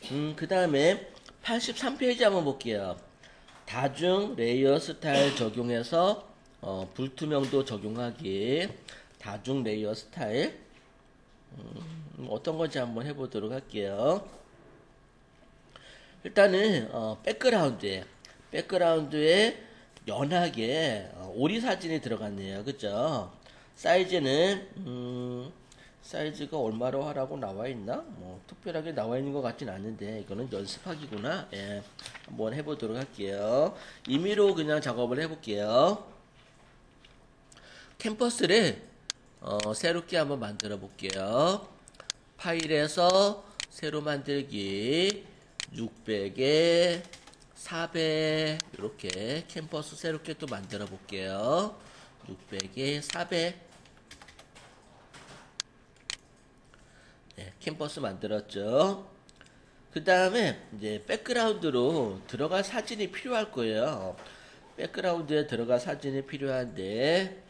그 다음에 83페이지 한번 볼게요. 다중 레이어 스타일 적용해서 불투명도 적용하기. 다중 레이어 스타일 어떤 건지 한번 해보도록 할게요. 일단은 백그라운드에 연하게 오리 사진이 들어갔네요. 그죠? 사이즈가 얼마로 하라고 나와 있나? 뭐 특별하게 나와 있는 것 같진 않은데 이거는 연습하기구나. 예, 한번 해보도록 할게요. 임의로 그냥 작업을 해볼게요. 캠퍼스를 새롭게 한번 만들어 볼게요. 파일에서 새로 만들기 600에 400 이렇게 캠퍼스 새롭게 또 만들어 볼게요. 600에 400 네, 캠퍼스 만들었죠. 그 다음에 이제 백그라운드로 들어갈 사진이 필요할 거예요. 백그라운드에 들어갈 사진이 필요한데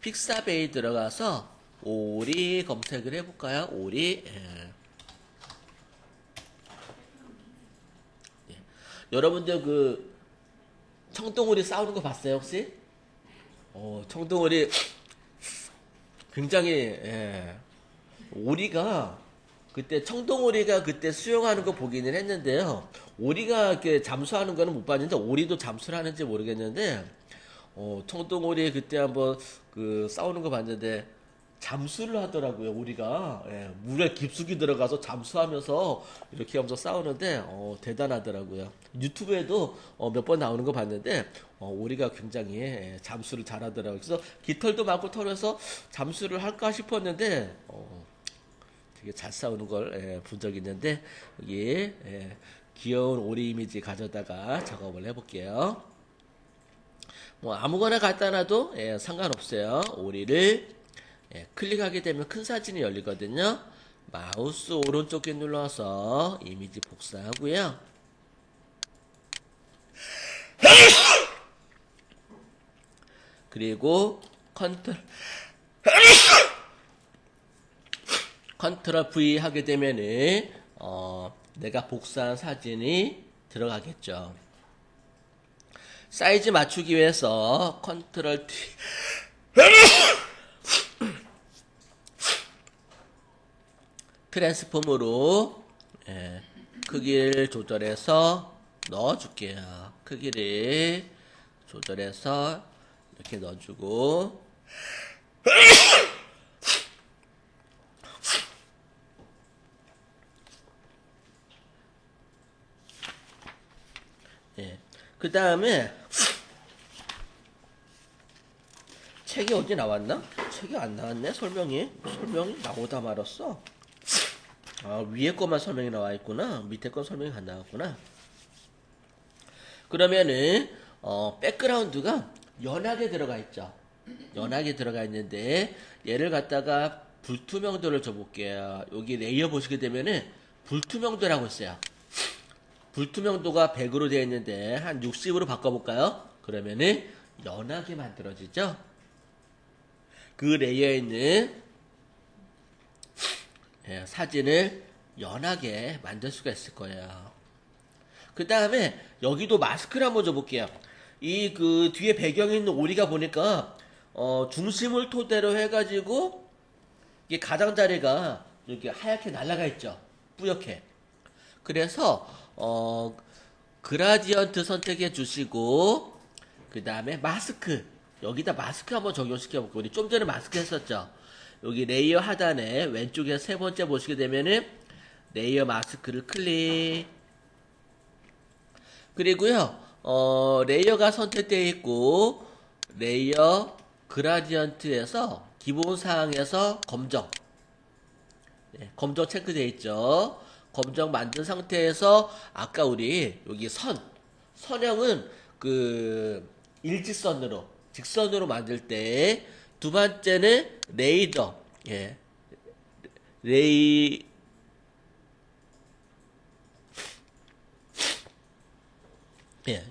픽사베이 들어가서 오리 검색을 해볼까요? 오리. 예. 예. 여러분들 그 청동오리 싸우는 거 봤어요 혹시? 청동오리 굉장히 오리가 그때 청동오리가 그때 수영하는 거 보기는 했는데요. 오리가 이렇게 잠수하는 거는 못 봤는데 오리도 잠수를 하는지 모르겠는데 청동오리 그때 한번 그 싸우는 거 봤는데 잠수를 하더라고요. 오리가 물에 깊숙이 들어가서 잠수하면서 이렇게 하면서 싸우는데 대단하더라고요. 유튜브에도 몇 번 나오는 거 봤는데 오리가 굉장히 잠수를 잘하더라고요. 그래서 깃털도 많고 털어서 잠수를 할까 싶었는데 되게 잘 싸우는 걸 본 적이 있는데 여기 귀여운 오리 이미지 가져다가 작업을 해볼게요. 뭐 아무거나 갖다 놔도 상관없어요. 오리를 클릭하게 되면 큰 사진이 열리거든요. 마우스 오른쪽 키 눌러서 이미지 복사하고요. 그리고 컨트롤 V 하게 되면은 내가 복사한 사진이 들어가겠죠. 사이즈 맞추기 위해서 컨트롤 T 트랜스폼으로 크기를 조절해서 넣어줄게요. 크기를 조절해서 이렇게 넣어주고 그 다음에 책이 어디 나왔나? 책이 안 나왔네. 설명이 나오다 말았어. 위에 것만 설명이 나와 있구나. 밑에 건 설명이 안 나왔구나. 그러면은 백그라운드가 연하게 들어가 있죠. 연하게 들어가 있는데 얘를 갖다가 불투명도를 줘볼게요. 여기 레이어 보시게 되면은 불투명도라고 있어요. 불투명도가 100으로 되어 있는데 한 60으로 바꿔볼까요? 그러면은 연하게 만들어지죠. 그 레이어에 있는 사진을 연하게 만들 수가 있을 거예요. 그 다음에 여기도 마스크를 한번 줘볼게요. 이 그 뒤에 배경에 있는 오리가 보니까 중심을 토대로 해가지고 이게 가장자리가 이렇게 하얗게 날아가 있죠. 뿌옇게. 그래서 그라디언트 선택해 주시고 그 다음에 마스크 여기다 마스크 한번 적용시켜 볼게요. 우리 좀 전에 마스크 했었죠. 여기 레이어 하단에 왼쪽에 세 번째 보시게 되면은 레이어 마스크를 클릭. 그리고요 레이어가 선택되어 있고 레이어 그라디언트에서 기본 사항에서 검정 검정 체크되어 있죠. 검정 만든 상태에서 아까 우리 여기 선형은 그 일직선으로 직선으로 만들 때 두 번째는 레이더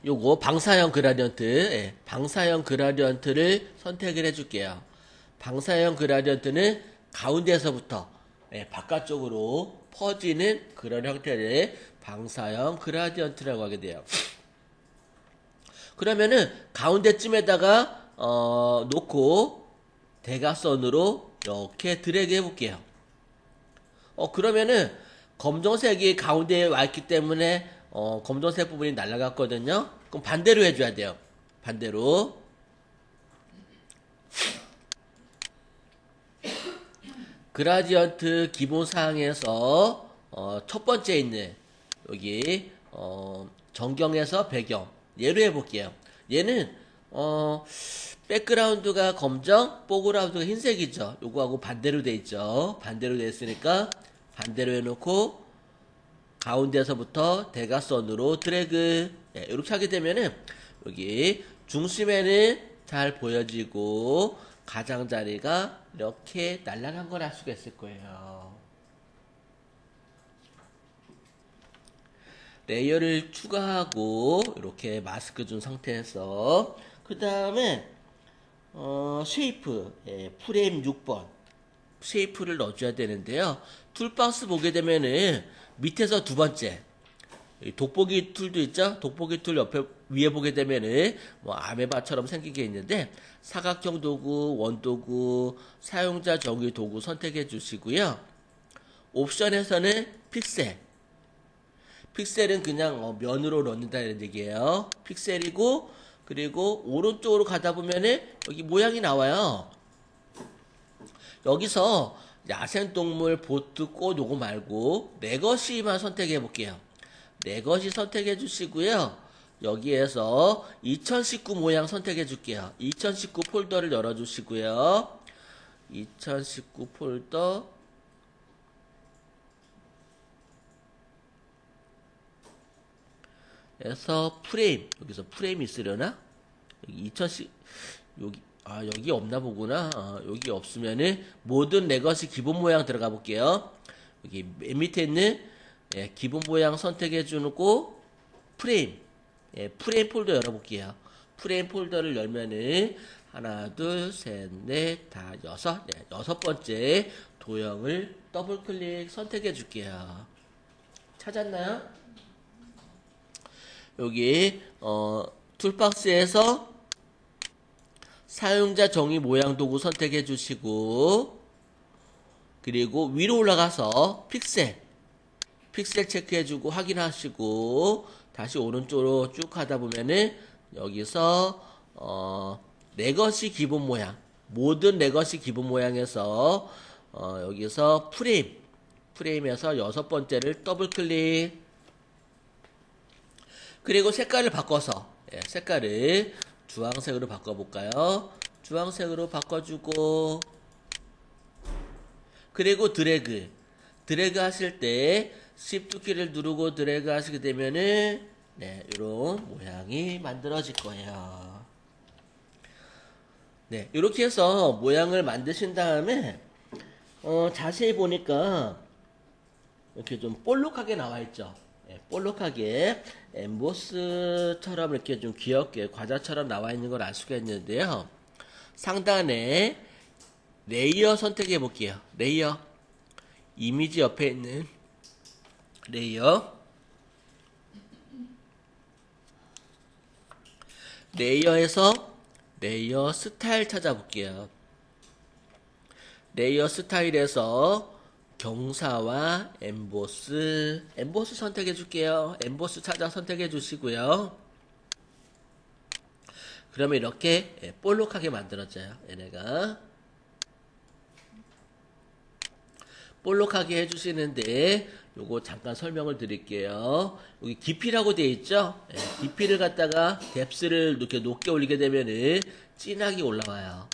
요거 방사형 그라디언트 방사형 그라디언트를 선택을 해줄게요. 방사형 그라디언트는 가운데서부터 바깥쪽으로 퍼지는 그런 형태의 방사형 그라디언트라고 하게 돼요. 그러면은 가운데쯤에다가 놓고 대각선으로 이렇게 드래그 해볼게요. 그러면은 검정색이 가운데에 와 있기 때문에 검정색 부분이 날아갔거든요. 그럼 반대로 해줘야 돼요. 반대로. 그라디언트 기본 사항에서 첫 번째 있는 여기 전경에서 배경 얘로 해볼게요. 얘는 백그라운드가 검정, 포그라운드가 흰색이죠. 요거하고 반대로 돼 있죠. 반대로 돼 있으니까 반대로 해놓고 가운데서부터 대각선으로 드래그 이렇게 하게 되면은 여기 중심에는 잘 보여지고 가장자리가 이렇게 날아간 걸 알 수가 있을 거예요. 레이어를 추가하고 이렇게 마스크 준 상태에서 그 다음에 쉐이프 프레임 6번 쉐이프를 넣어줘야 되는데요. 툴박스 보게 되면은 밑에서 두 번째 돋보기 툴도 있죠. 돋보기 툴 옆에 위에 보게 되면은 뭐 아메바처럼 생기게 있는데 사각형 도구, 원도구, 사용자 정의 도구 선택해 주시고요. 옵션에서는 픽셀은 그냥 면으로 넣는다는 얘기예요. 픽셀이고 그리고 오른쪽으로 가다 보면은 여기 모양이 나와요. 여기서 야생동물, 보트, 꽃 요거 말고 레거시만 선택해 볼게요. 레거시 선택해 주시고요. 여기에서 2019 모양 선택해 줄게요. 2019 폴더를 열어 주시고요. 2019 폴더 에서 프레임 여기서 프레임이 있으려나? 여기 2010 여기 없나 보구나. 여기 없으면은 모든 레거시 기본 모양 들어가 볼게요. 여기 맨 밑에 있는 기본 모양 선택해 주고 프레임 프레임 폴더 열어볼게요. 프레임 폴더를 열면은 하나, 둘, 셋, 넷, 다 여섯 번째 도형을 더블 클릭 선택해 줄게요. 찾았나요? 여기 툴박스에서 사용자 정의 모양 도구 선택해 주시고 그리고 위로 올라가서 픽셀 체크해 주고 확인하시고 다시 오른쪽으로 쭉 하다 보면은 여기서 레거시 기본 모양 모든 레거시 기본 모양에서 여기서 프레임에서 여섯 번째를 더블 클릭 그리고 색깔을 바꿔서 색깔을 주황색으로 바꿔볼까요? 주황색으로 바꿔주고 그리고 드래그 하실 때 Shift 키를 누르고 드래그 하시게 되면은 이런 모양이 만들어질 거예요. 이렇게 해서 모양을 만드신 다음에 자세히 보니까 이렇게 좀 볼록하게 나와 있죠. 볼록하게 엠보스처럼 이렇게 좀 귀엽게 과자처럼 나와 있는 걸 알 수가 있는데요. 상단에 레이어 선택해 볼게요. 레이어 이미지 옆에 있는 레이어에서 레이어 스타일 찾아볼게요. 레이어 스타일에서 경사와 엠보스 선택해 줄게요. 엠보스 찾아 선택해 주시고요. 그러면 이렇게 볼록하게 만들어져요. 얘네가 볼록하게 해주시는데 요거 잠깐 설명을 드릴게요. 여기 깊이라고 되어 있죠. 깊이를 갖다가 뎁스를 이렇게 높게 올리게 되면은 진하게 올라와요.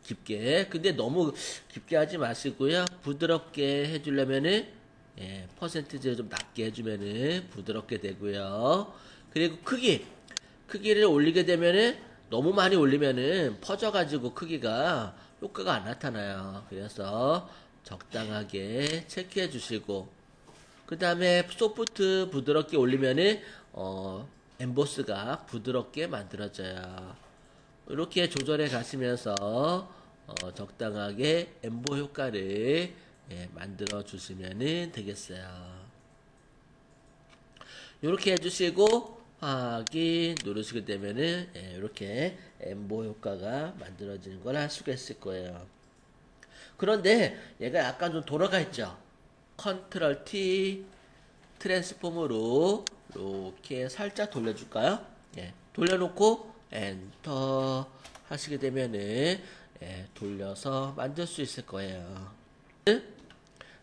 깊게. 근데 너무 깊게 하지 마시고요. 부드럽게 해주려면은 퍼센티지를 좀 낮게 해주면은 부드럽게 되고요. 그리고 크기를 올리게 되면은 너무 많이 올리면은 퍼져가지고 크기가 효과가 안 나타나요. 그래서 적당하게 체크해 주시고 그 다음에 소프트 부드럽게 올리면은 엠보스가 부드럽게 만들어져요. 이렇게 조절해 가시면서 적당하게 엠보 효과를 예, 만들어 주시면 되겠어요. 이렇게 해주시고 확인 누르시게 되면은 예, 이렇게 엠보 효과가 만들어지는 걸 할 수가 있을 거예요. 그런데 얘가 약간 좀 돌아가 있죠. 컨트롤 T 트랜스폼으로 이렇게 살짝 돌려줄까요? 예, 돌려놓고 엔터 하시게 되면은 예, 돌려서 만들 수 있을 거예요.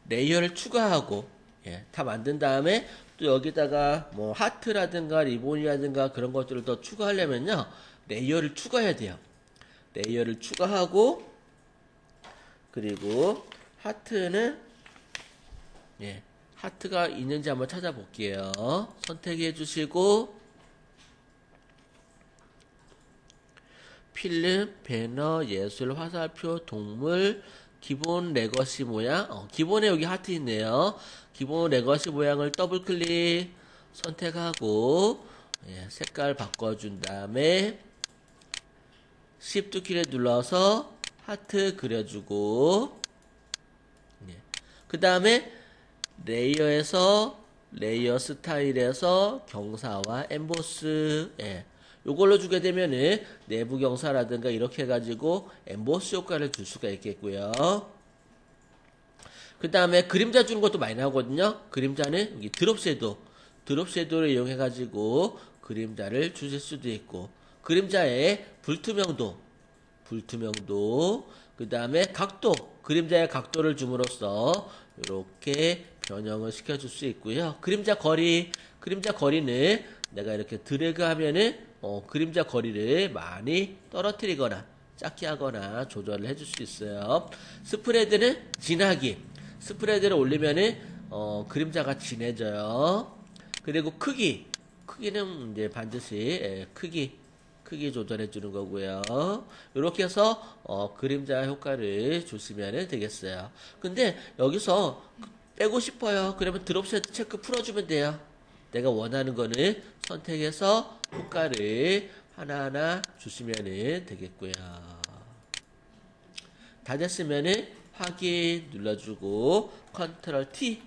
레이어를 추가하고 예, 다 만든 다음에 또 여기다가 뭐 하트라든가 리본이라든가 그런 것들을 더 추가하려면요 레이어를 추가해야 돼요. 레이어를 추가하고 그리고 하트는 예, 하트가 있는지 한번 찾아볼게요. 선택해 주시고 필름, 배너, 예술, 화살표, 동물, 기본 레거시 모양. 기본에 여기 하트 있네요. 기본 레거시 모양을 더블 클릭 선택하고 예, 색깔 바꿔준 다음에 Shift 키를 눌러서 하트 그려주고 예. 그 다음에 레이어에서 레이어 스타일에서 경사와 엠보스 예. 요걸로 주게 되면은 내부 경사라든가 이렇게 해가지고 엠보스 효과를 줄 수가 있겠고요. 그 다음에 그림자 주는 것도 많이 나오거든요. 그림자는 여기 드롭 섀도우를 이용해가지고 그림자를 주실 수도 있고 그림자의 불투명도 그 다음에 각도 그림자의 각도를 줌으로써 이렇게 변형을 시켜줄 수 있고요. 그림자 거리는 내가 이렇게 드래그 하면은 그림자 거리를 많이 떨어뜨리거나 작게 하거나 조절을 해줄 수 있어요. 스프레드는 진하기. 스프레드를 올리면은 그림자가 진해져요. 그리고 크기는 이제 반드시 크기 조절해 주는 거고요. 이렇게 해서 그림자 효과를 주시면 되겠어요. 근데 여기서 빼고 싶어요. 그러면 드롭 체크 풀어주면 돼요. 내가 원하는 거는 선택해서 효과를 하나하나 주시면 되겠고요. 다 됐으면 확인 눌러주고 컨트롤 T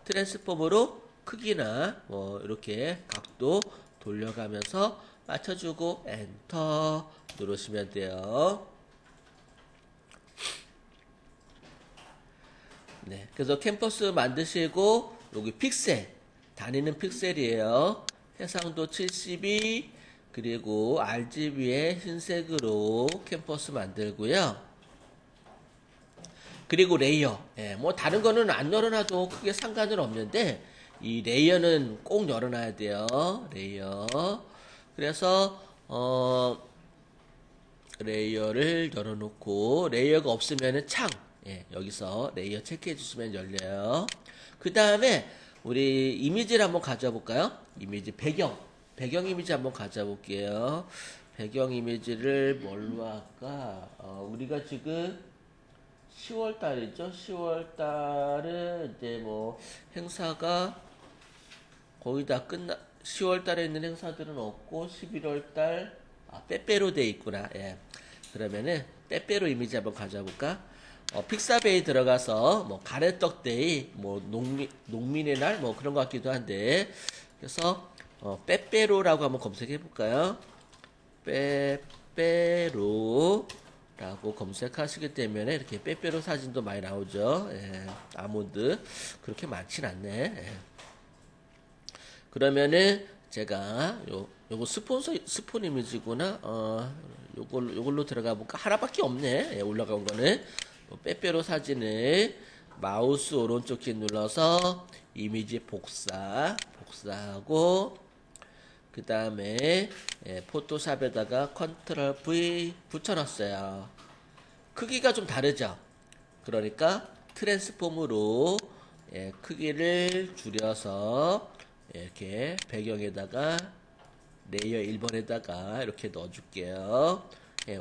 트랜스폼으로 크기나 뭐 이렇게 각도 돌려가면서 맞춰주고 엔터 누르시면 돼요. 네, 그래서 캠퍼스 만드시고 여기 픽셀 다니는 픽셀이에요. 해상도 72 그리고 RGB의 흰색으로 캠퍼스 만들고요. 그리고 레이어 예, 뭐 다른 거는 안 열어놔도 크게 상관은 없는데 이 레이어는 꼭 열어놔야 돼요. 레이어 그래서 레이어를 열어놓고 레이어가 없으면은 창 예, 여기서 레이어 체크해 주시면 열려요. 그 다음에 우리 이미지를 한번 가져와 볼까요? 이미지 배경 이미지 한번 가져와 볼게요. 배경 이미지를 뭘로 할까? 우리가 지금 10월 달이죠. 10월 달은 이제 뭐 행사가 거의 다 10월 달에 있는 행사들은 없고 11월 달 빼빼로 돼 있구나. 예. 그러면은 빼빼로 이미지 한번 가져와 볼까? 픽사베이 들어가서 뭐 가래떡 데이 뭐 농민의 날 뭐 그런 것 같기도 한데 그래서 빼빼로라고 한번 검색해 볼까요? 빼빼로 라고 검색하시게 되면 이렇게 빼빼로 사진도 많이 나오죠. 예, 아몬드 그렇게 많진 않네. 예. 그러면은 제가 요거 스폰 이미지구나. 요걸로 들어가 볼까? 하나밖에 없네. 예, 올라간 거는 빼빼로 사진을 마우스 오른쪽 키 눌러서 이미지 복사하고 그 다음에 포토샵에다가 컨트롤 V 붙여놨어요. 크기가 좀 다르죠. 그러니까 트랜스폼으로 크기를 줄여서 이렇게 배경에다가 레이어 1번에다가 이렇게 넣어줄게요.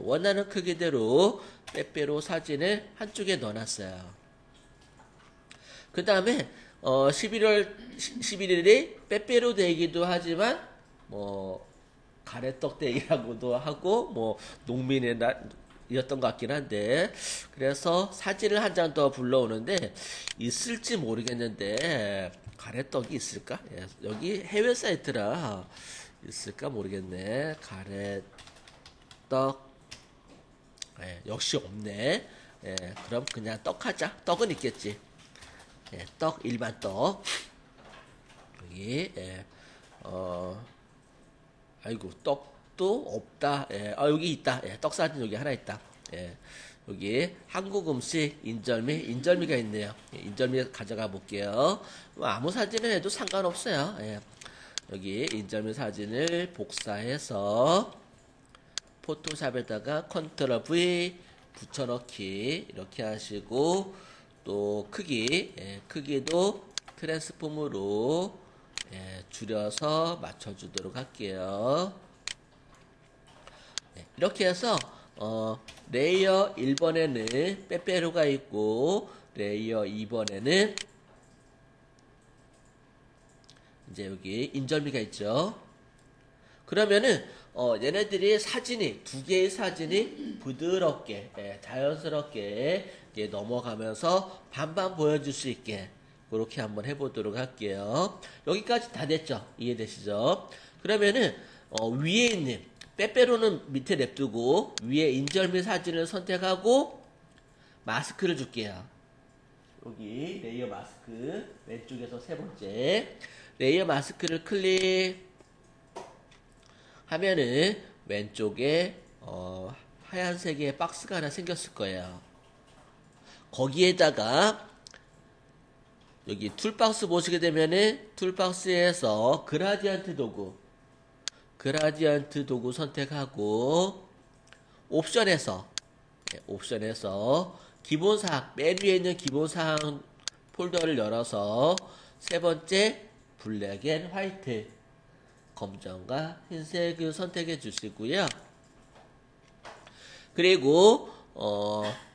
원하는 크기대로 빼빼로 사진을 한쪽에 넣어놨어요. 그 다음에 11일이 빼빼로 데이기도 하지만 뭐 가래떡 데이라고도 하고 뭐 농민의 날 이었던 것 같긴 한데, 그래서 사진을 한 장 더 불러오는데 있을지 모르겠는데 가래떡이 있을까? 예, 여기 해외 사이트라 있을까 모르겠네. 가래떡. 예, 역시 없네. 예, 그럼 그냥 떡 하자. 떡은 있겠지. 예, 떡, 일반 떡. 여기, 예, 아이고, 떡도 없다. 예, 여기 있다. 예, 떡 사진 여기 하나 있다. 예, 여기 한국 음식 인절미가 있네요. 예, 인절미 가져가 볼게요. 뭐 아무 사진을 해도 상관없어요. 예, 여기 인절미 사진을 복사해서 포토샵에다가 컨트롤 V 붙여넣기 이렇게 하시고 또 크기 크기도 트랜스폼으로 줄여서 맞춰주도록 할게요. 이렇게 해서 레이어 1번에는 빼빼로가 있고 레이어 2번에는 이제 여기 인절미가 있죠. 그러면은 얘네들이 사진이 두 개의 사진이 부드럽게 자연스럽게 넘어가면서 반반 보여줄 수 있게 그렇게 한번 해보도록 할게요. 여기까지 다 됐죠? 이해되시죠? 그러면은 위에 있는 빼빼로는 밑에 냅두고 위에 인절미 사진을 선택하고 마스크를 줄게요. 여기 레이어 마스크 왼쪽에서 세 번째 레이어 마스크를 클릭 하면은 왼쪽에 하얀색의 박스가 하나 생겼을 거예요. 거기에다가 여기 툴박스 보시게 되면은 툴박스에서 그라디언트 도구 선택하고 옵션에서 기본사항 맨 위에 있는 기본사항 폴더를 열어서 세 번째 블랙 앤 화이트 검정과 흰색을 선택해 주시고요. 그리고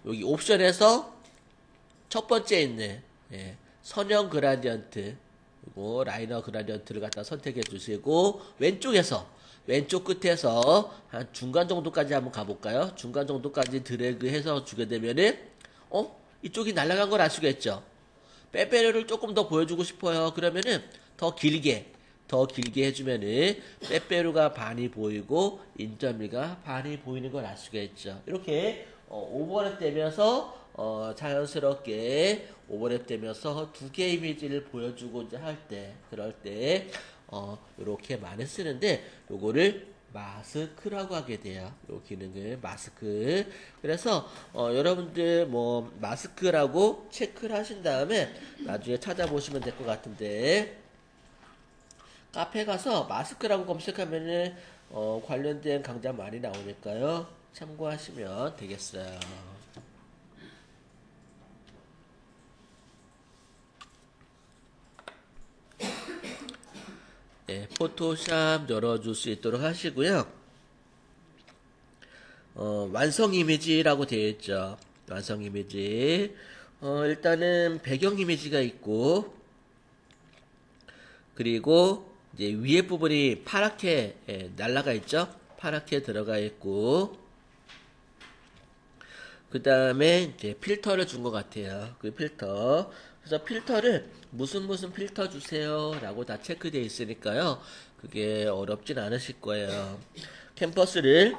여기 옵션에서 첫 번째 있는 선형 그라디언트 그리고 라이너 그라디언트를 갖다 선택해 주시고 왼쪽 끝에서 한 중간 정도까지 한번 가볼까요? 중간 정도까지 드래그해서 주게 되면은 이쪽이 날아간 걸 아시겠죠? 빼빼로를 조금 더 보여주고 싶어요. 그러면은 더 길게 해주면은 빼빼로가 반이 보이고 인절미가 반이 보이는 걸 알 수가 있죠. 이렇게 오버랩 되면서 자연스럽게 오버랩 되면서 두 개의 이미지를 보여주고자 할 때 그럴 때 이렇게 많이 쓰는데 요거를 마스크라고 하게 돼요. 요 기능을 마스크. 그래서 여러분들 뭐 마스크라고 체크를 하신 다음에 나중에 찾아보시면 될 것 같은데 카페 가서 마스크라고 검색하면은 관련된 강좌 많이 나오니까요. 참고하시면 되겠어요. 네, 포토샵 열어줄 수 있도록 하시고요. 완성 이미지라고 되어 있죠. 완성 이미지. 일단은 배경 이미지가 있고, 그리고 이제 위에 부분이 파랗게 날라가 있죠. 파랗게 들어가 있고, 그 다음에 이제 필터를 준 것 같아요. 그 필터. 그래서 필터를 무슨 필터 주세요 라고 다 체크되어 있으니까요. 그게 어렵진 않으실 거예요. 캔버스를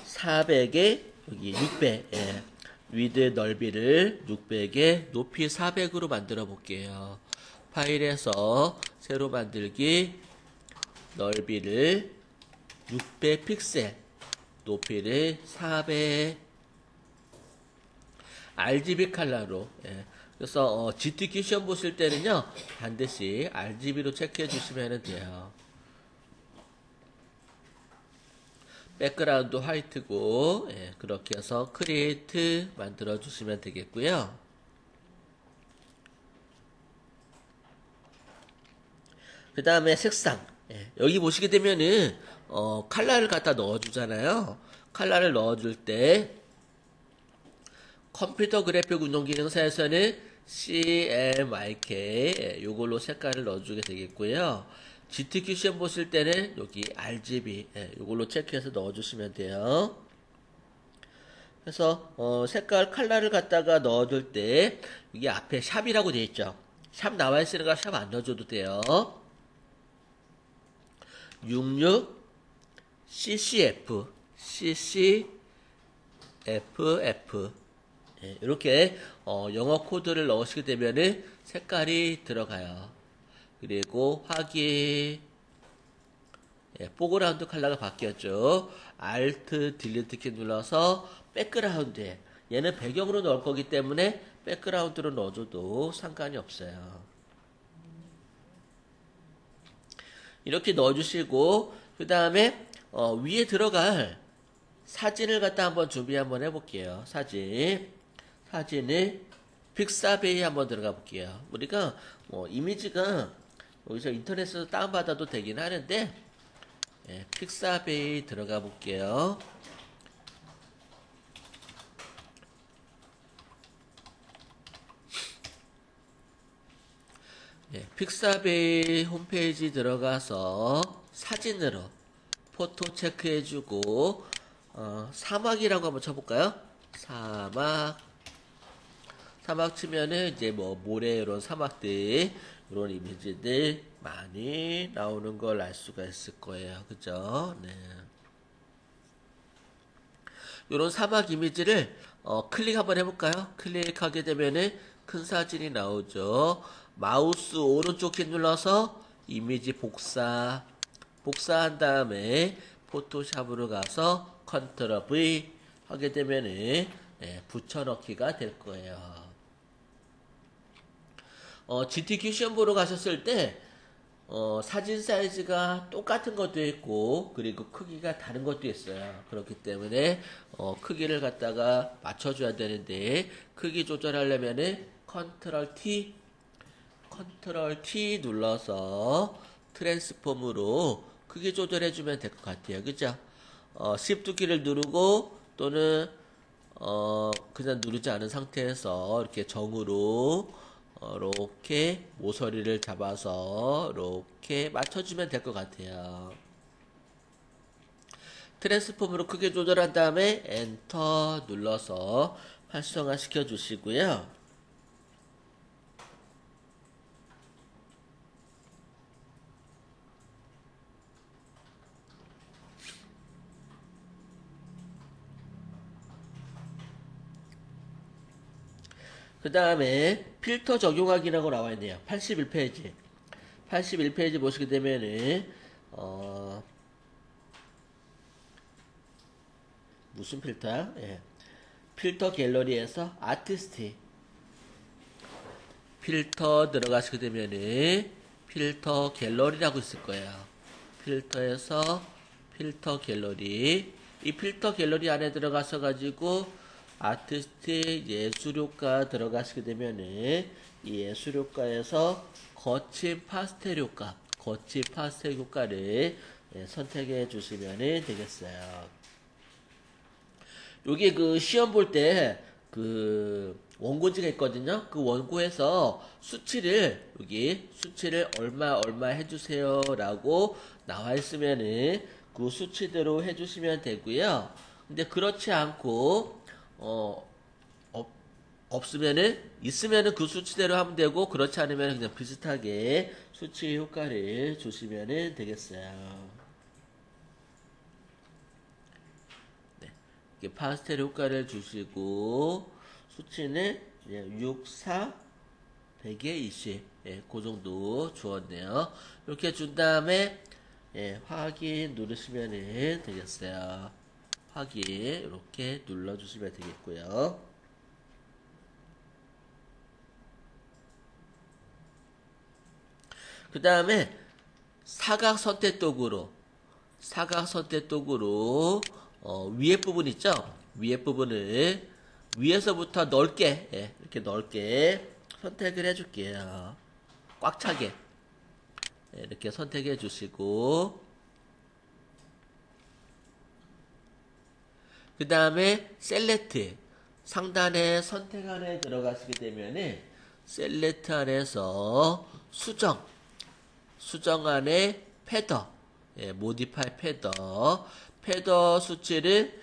400에 여기 600 위드 넓이를 600에 높이 400으로 만들어 볼게요. 파일에서 새로 만들기 넓이를 600 픽셀 높이를 400 RGB 컬러로 그래서 GTQ 시험 보실 때는요 반드시 RGB로 체크해 주시면 돼요. 백그라운드 화이트고 그렇게 해서 크리에이트 만들어 주시면 되겠고요. 그 다음에 색상 여기 보시게 되면은 컬러를 갖다 넣어주잖아요. 컬러를 넣어줄 때 컴퓨터 그래픽 운용 기능사에서는 CMYK 요걸로 색깔을 넣어주게 되겠고요. GTQ 시험 보실 때는 여기 RGB 요걸로 체크해서 넣어주시면 돼요. 그래서 색깔 컬러를 갖다가 넣어둘 때 이게 앞에 샵이라고 되어 있죠. 샵 나와 있으니까 샵 안 넣어줘도 돼요. 66 CCF CCFF 이렇게 영어 코드를 넣으시게 되면은 색깔이 들어가요. 그리고 확인. 포그라운드 컬러가 바뀌었죠. Alt 딜리트 키 눌러서 백그라운드에, 얘는 배경으로 넣을 거기 때문에 백그라운드로 넣어줘도 상관이 없어요. 이렇게 넣어주시고 그 다음에 위에 들어갈 사진을 갖다 한번 준비 한번 해볼게요. 사진을 픽사베이 한번 들어가 볼게요. 우리가 이미지가 여기서 인터넷에서 다운받아도 되긴 하는데 픽사베이 들어가 볼게요. 픽사베이 홈페이지 들어가서 사진으로 포토 체크해주고 사막이라고 한번 쳐볼까요? 사막 치면은 이제 모래 이런 사막들 이런 이미지들 많이 나오는 걸 알 수가 있을 거예요. 그죠? 네. 이런 사막 이미지를 클릭 한번 해볼까요? 클릭하게 되면은 큰 사진이 나오죠. 마우스 오른쪽 키 눌러서 이미지 복사한 다음에 포토샵으로 가서 컨트롤 V 하게 되면은 붙여넣기가 될 거예요. GTQ 시험 보러 가셨을 때 사진 사이즈가 똑같은 것도 있고 그리고 크기가 다른 것도 있어요. 그렇기 때문에 크기를 갖다가 맞춰줘야 되는데 크기 조절하려면은 컨트롤 T 눌러서 트랜스폼으로 크기 조절해주면 될 것 같아요. 그죠? Shift 키를 누르고 또는 그냥 누르지 않은 상태에서 이렇게 정으로 이렇게 모서리를 잡아서 이렇게 맞춰주면 될 것 같아요. 트랜스폼으로 크기 조절한 다음에 엔터 눌러서 활성화 시켜 주시고요. 그 다음에 필터 적용하기라고 나와 있네요. 81페이지. 81페이지 보시게 되면은 무슨 필터야? 필터 갤러리에서 아티스트 필터 들어가시게 되면은 필터 갤러리라고 있을 거예요. 필터에서 필터 갤러리, 이 필터 갤러리 안에 들어가서 가지고 아티스트 예술효과 들어가시게 되면은 이 예술효과에서 거친 파스텔 효과를 선택해 주시면 되겠어요. 요게 그 시험 볼 때 그 원고지가 있거든요. 그 원고에서 수치를 얼마 해주세요 라고 나와 있으면은 그 수치대로 해주시면 되고요. 근데 그렇지 않고 있으면은 그 수치대로 하면 되고, 그렇지 않으면 그냥 비슷하게 수치 효과를 주시면 되겠어요. 네. 이렇게 파스텔 효과를 주시고, 수치는 6, 4, 100에 20. 그 정도 주었네요. 이렇게 준 다음에, 확인 누르시면 되겠어요. 확인 이렇게 눌러주시면 되겠고요. 그 다음에 사각 선택도구로 위에 부분 있죠? 위에 부분을 위에서부터 넓게 이렇게 넓게 선택을 해줄게요. 꽉 차게 이렇게 선택해 주시고, 그 다음에 셀렉트 상단에 선택 안에 들어가시게 되면은 셀렉트 안에서 수정 안에 패더 모디파이 패더 수치를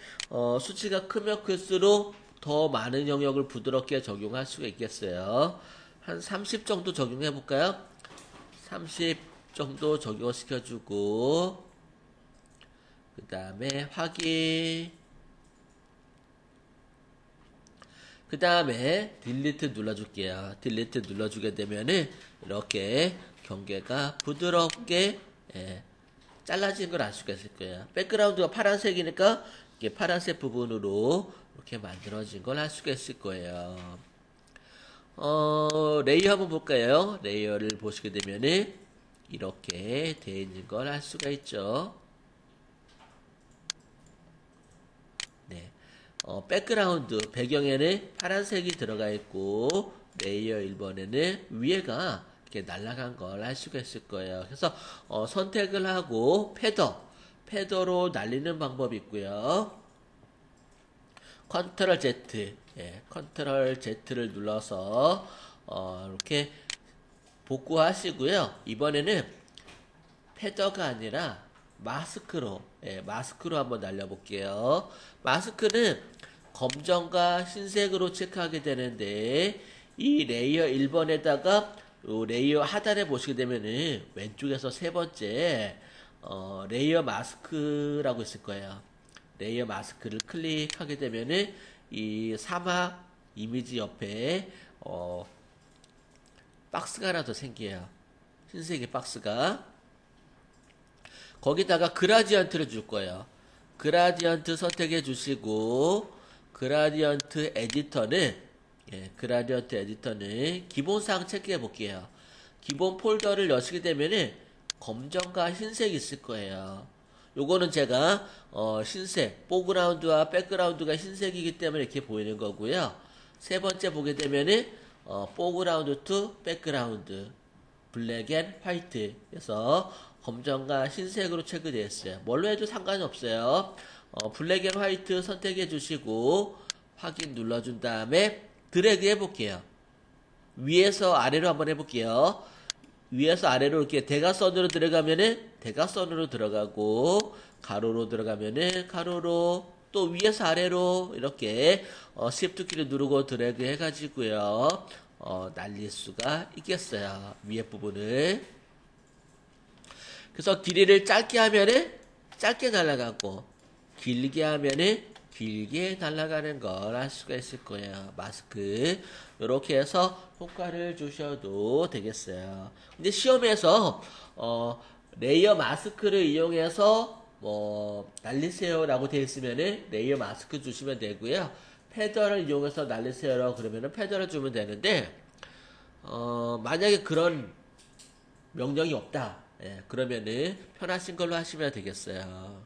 수치가 크면 클수록 더 많은 영역을 부드럽게 적용할 수가 있겠어요. 한 30 정도 적용해 볼까요? 30 정도 적용시켜주고 그 다음에 확인, 그 다음에 딜리트 눌러줄게요. 딜리트 눌러주게 되면은 이렇게 경계가 부드럽게 잘라진 걸 알 수가 있을 거예요. 백그라운드가 파란색이니까 이게 파란색 부분으로 이렇게 만들어진 걸 알 수가 있을 거예요. 레이어 한번 볼까요? 레이어를 보시게 되면은 이렇게 되어 있는 걸 알 수가 있죠. 네. 백그라운드 배경에는 파란색이 들어가 있고 레이어 1번에는 위에가 이렇게 날아간 걸 알 수가 있을 거예요. 그래서 선택을 하고 패더로 날리는 방법이 있고요. 컨트롤 Z, 컨트롤 Z를 눌러서 이렇게 복구하시고요. 이번에는 패더가 아니라 마스크로 한번 날려볼게요. 마스크는 검정과 흰색으로 체크하게 되는데 이 레이어 1번에다가 레이어 하단에 보시게 되면은 왼쪽에서 세 번째 레이어 마스크라고 있을 거예요. 레이어 마스크를 클릭하게 되면은 이 사막 이미지 옆에 박스가 하나 더 생겨요. 흰색의 박스가. 거기다가 그라디언트를 줄 거예요. 그라디언트 선택해 주시고 그라디언트 에디터는 기본사항 체크해 볼게요. 기본 폴더를 여시게 되면은 검정과 흰색이 있을 거예요. 요거는 제가 흰색, 포그라운드와 백그라운드가 흰색이기 때문에 이렇게 보이는 거고요. 세 번째 보게 되면은 포그라운드 투 백그라운드, 블랙 앤 화이트. 그래서 검정과 흰색으로 체크되어 있어요. 뭘로 해도 상관이 없어요. 블랙 앤 화이트 선택해 주시고 확인 눌러준 다음에 드래그 해볼게요. 위에서 아래로 한번 해볼게요. 위에서 아래로 이렇게 대각선으로 들어가면은 대각선으로 들어가고 가로로 들어가면은 가로로, 또 위에서 아래로 이렇게 Shift 키를 누르고 드래그 해가지고요 날릴 수가 있겠어요. 위에 부분을. 그래서 길이를 짧게 하면은 짧게 날아가고 길게 하면은 길게 날아가는 걸 알 수가 있을 거예요. 마스크 이렇게 해서 효과를 주셔도 되겠어요. 근데 시험에서 레이어 마스크를 이용해서 날리세요라고 되어 있으면은 레이어 마스크 주시면 되고요. 패더를 이용해서 날리세요라고 그러면은 패더를 주면 되는데 만약에 그런 명령이 없다. 그러면은 편하신 걸로 하시면 되겠어요.